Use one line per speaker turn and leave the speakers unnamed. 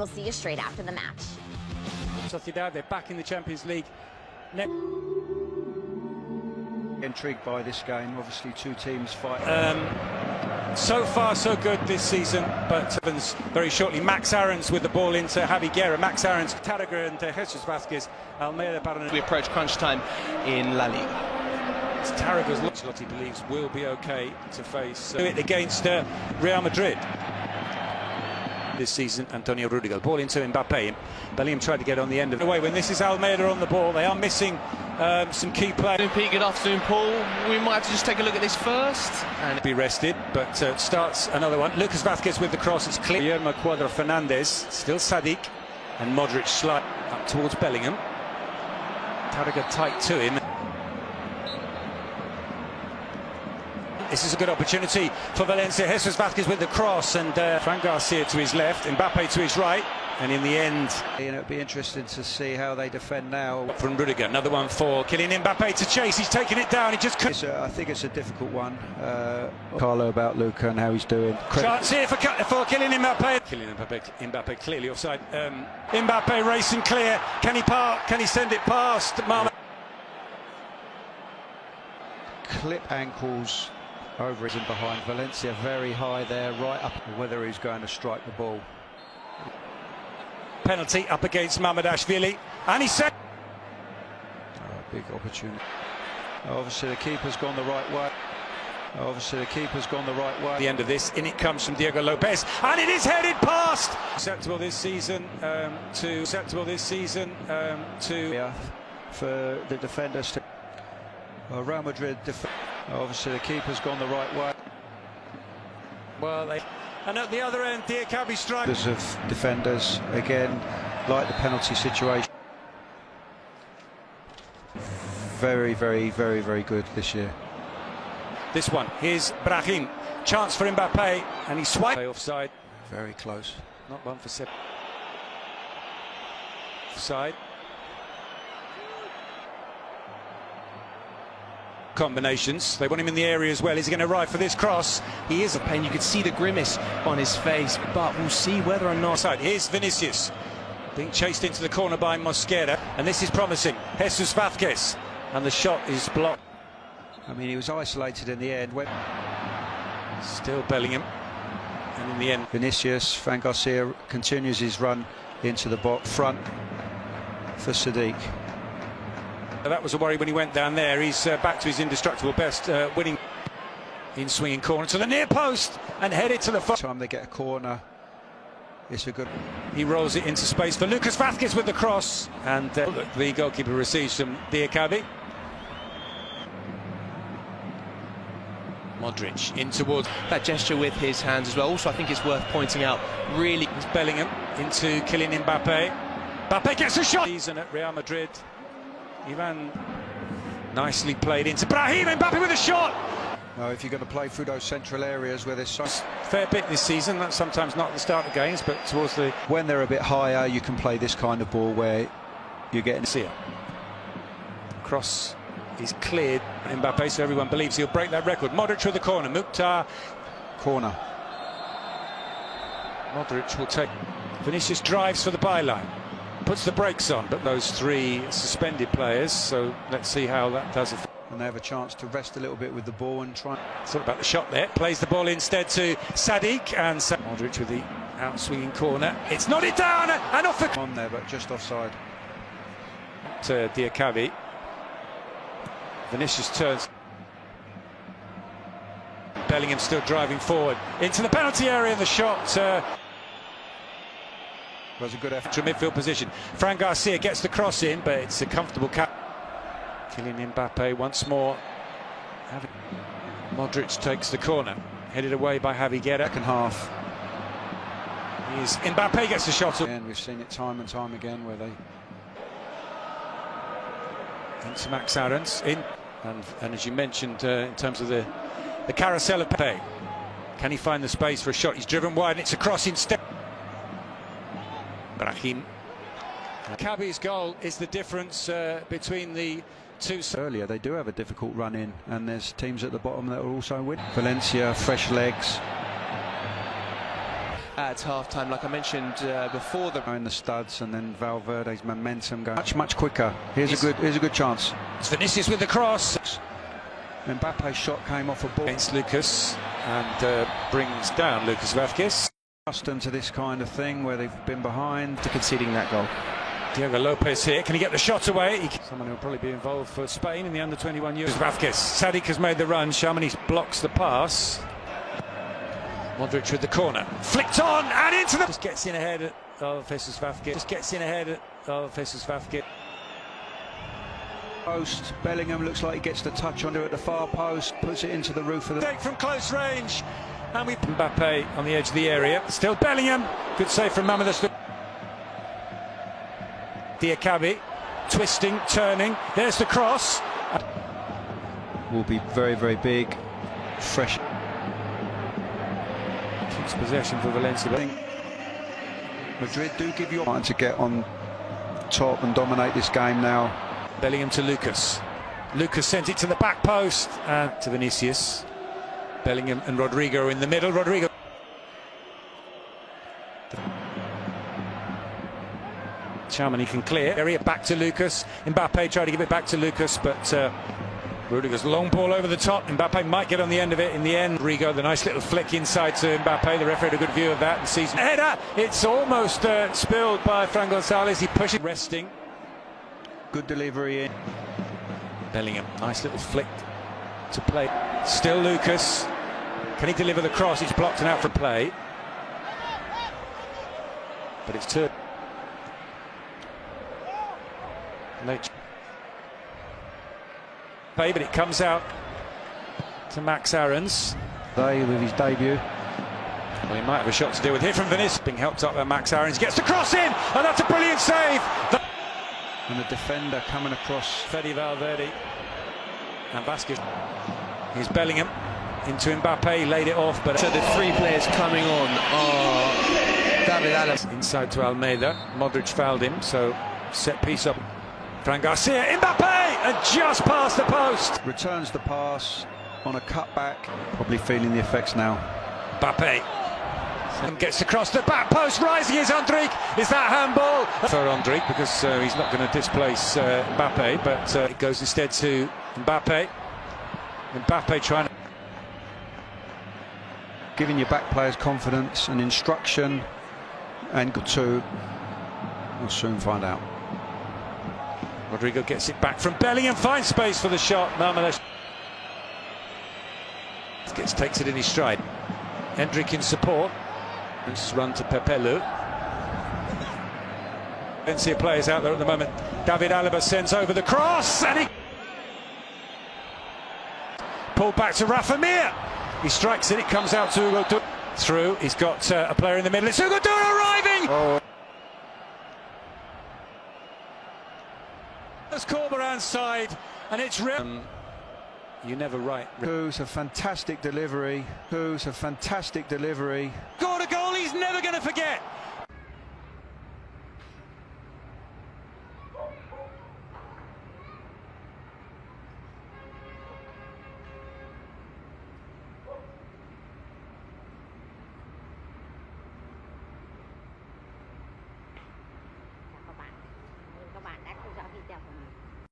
we'll see you straight after the match.
Sociedad, they're back in the Champions League.
Intrigued by this game, obviously two teams fight.
So far so good this season, but very shortly Max Aarons with the ball into Javi Guerra. Max Aarons, Tarragona and Jesus Vázquez, Almeida, Barona.
We approach crunch time in La Liga.
Tarragona's Ancelotti believes will be okay to face it against Real Madrid this season. Antonio Rudiger, ball into Mbappe. Bellingham tried to get on the end of it. When this is Almeida on the ball, they are missing some key players.
Good afternoon, Paul. We might have to just take a look at this first.
And be rested, but starts another one. Lucas Vázquez with the cross. It's clear. Guillermo Cuadra Fernandez, still Sadik, and Modric slide up towards Bellingham. Tarragona tight to him. This is a good opportunity for Valencia. Jesus Vázquez with the cross, and Fran Garcia to his left, Mbappe to his right, and in the end,
It'll be interesting to see how they defend now.
From Rudiger, another one for Kylian Mbappe to chase. He's taken it down. He just couldn't.
I think it's a difficult one. Carlo about Luca and how he's doing.
Chance here for Kylian Mbappe. Mbappe clearly offside. Mbappe racing clear. Can he park? Can he send it past Marma?
Clip ankles over it and behind. Valencia very high there, right up. Whether he's going to strike the ball.
Penalty up against Mamardashvili, and he said
big opportunity. Obviously the keeper's gone the right way.
The end of this, in it comes from Diego Lopez, and it is headed past. Acceptable this season to
for the defenders to Real Madrid. Obviously the keeper's gone the right way.
Well, and at the other end, Diakabi strikes.
Of defenders again, like the penalty situation. Very good this year.
This one, here's Brahim, chance for Mbappe, and he swiped offside.
Very close.
Not one for 7. Offside. Combinations. They want him in the area as well. Is he going to arrive for this cross?
He is a pain. You could see the grimace on his face, but we'll see whether or not.
Here's Vinicius being chased into the corner by Mosquera, and this is promising. Jesus Vázquez, and the shot is blocked.
I mean, he was isolated in the end.
Still Bellingham, and in the end,
Vinicius. Fran Garcia continues his run into the box front for Sadik.
That was a worry when he went down there. He's back to his indestructible best, winning in swinging corner to the near post and headed to the far.
Time they get a corner, it's a good.
He rolls it into space for Lucas Vázquez with the cross, and the goalkeeper receives from Diakabi. Modric in towards
that gesture with his hands as well. Also, I think it's worth pointing out. Really,
it's Bellingham into Kylian Mbappe. Mbappe gets a shot. Season at Real Madrid. Ivan nicely played into Brahim. Mbappe with a shot.
No, if you're going to play through those central areas where there's so
fair bit this season, that's sometimes not at the start of games, but towards the
when they're a bit higher, you can play this kind of ball where you're getting.
See it. Cross is cleared. Mbappe, so everyone believes he'll break that record. Modric with the corner. Mukhtar.
Corner.
Modric will take. Vinicius drives for the byline. Puts the brakes on, but those three suspended players, so let's see how that does it.
And they have a chance to rest a little bit with the ball and try.
Thought about the shot there. Plays the ball instead to Sadik, and Modric with the out-swinging corner. It's nodded down and off the...
On there, but just offside.
To Diakabi. Vinicius turns. Bellingham still driving forward into the penalty area. The shot
was a good effort
to midfield position. Fran Garcia gets the cross in, but it's a comfortable cap. Kylian Mbappe once more. Modric takes the corner, headed away by Javi Guerra.
Second half.
Mbappe gets the shot.
And we've seen it time and time again where they.
Into Max Aarons in, and as you mentioned, in terms of the carousel of Pepe, can he find the space for a shot? He's driven wide, and it's a cross instead. Brahim. Kabi's goal is the difference between the two.
Earlier, they do have a difficult run in, and there's teams at the bottom that are also winning. Valencia, fresh legs.
At half-time, like I mentioned before,
in the studs, and then Valverde's momentum going much quicker. Here's a good chance.
It's Vinicius with the cross.
Mbappe's shot came off a ball
Against Lucas and brings down Lucas Vázquez.
Accustomed to this kind of thing where they've been behind.
to conceding that goal.
Diego Lopez here. Can he get the shot away? Someone who will probably be involved for Spain in the under-21 Euros. Vázquez. Sadik has made the run. Shamani blocks the pass. Modric with the corner. Flicked on and into the... Just gets in ahead of Jesus Vázquez.
Post. Bellingham looks like he gets the touch onto it at the far post. Puts it into the roof of the...
Take from close range. And we... Mbappe on the edge of the area. Still Bellingham. Good save from Mamadou. Diakabi. Twisting, turning. There's the cross.
Will be very big. Fresh.
Keeps possession for Valencia.
I think Madrid do give you a chance to get on top and dominate this game now.
Bellingham to Lucas. Lucas sent it to the back post and to Vinicius. Bellingham and Rodrigo in the middle. Rodrigo. Shamani can clear. Area back to Lucas. Mbappe tried to give it back to Lucas, but Rudiger's long ball over the top. Mbappe might get on the end of it in the end. Rodrigo, the nice little flick inside to Mbappe. The referee had a good view of that and sees header. It's almost spilled by Fran Gonzalez. He pushes, resting.
Good delivery in.
Bellingham, nice little flick to play. Still Lucas. Can he deliver the cross? It's blocked and out for play. But it's turned. But it comes out to Max Aarons.
With his debut.
Well, he might have a shot to deal with here from Vinicius. Being helped up by Max Aarons. Gets the cross in, and that's a brilliant save.
And the defender coming across.
Fede Valverde and Vázquez. Here's Bellingham into Mbappe, laid it off, but
So the three players coming on are David Alaba.
Inside to Almeida. Modric fouled him, so set piece up. Fran Garcia, Mbappe, and just past the post.
Returns the pass on a cutback. Probably feeling the effects now.
Mbappe and gets across the back post, rising is Endrick. Is that handball? For Endrick, because he's not going to displace Mbappe, but it goes instead to Mbappe. Mbappe trying to...
Giving your back players confidence and instruction, and good too. We'll soon find out.
Rodrigo gets it back from Bellingham, finds space for the shot. Marmelesh takes it in his stride. Endrick in support. This run to Pepelu. Valencia players out there at the moment. David Alaba sends over the cross, and he pulled back to Rafa Mir. He strikes it. It comes out to Hugo through. He's got a player in the middle. It's Hugo arriving.
Oh.
It's Corberan's side, and it's real. You never write.
Who's a fantastic delivery.
Scored a goal he's never going to forget.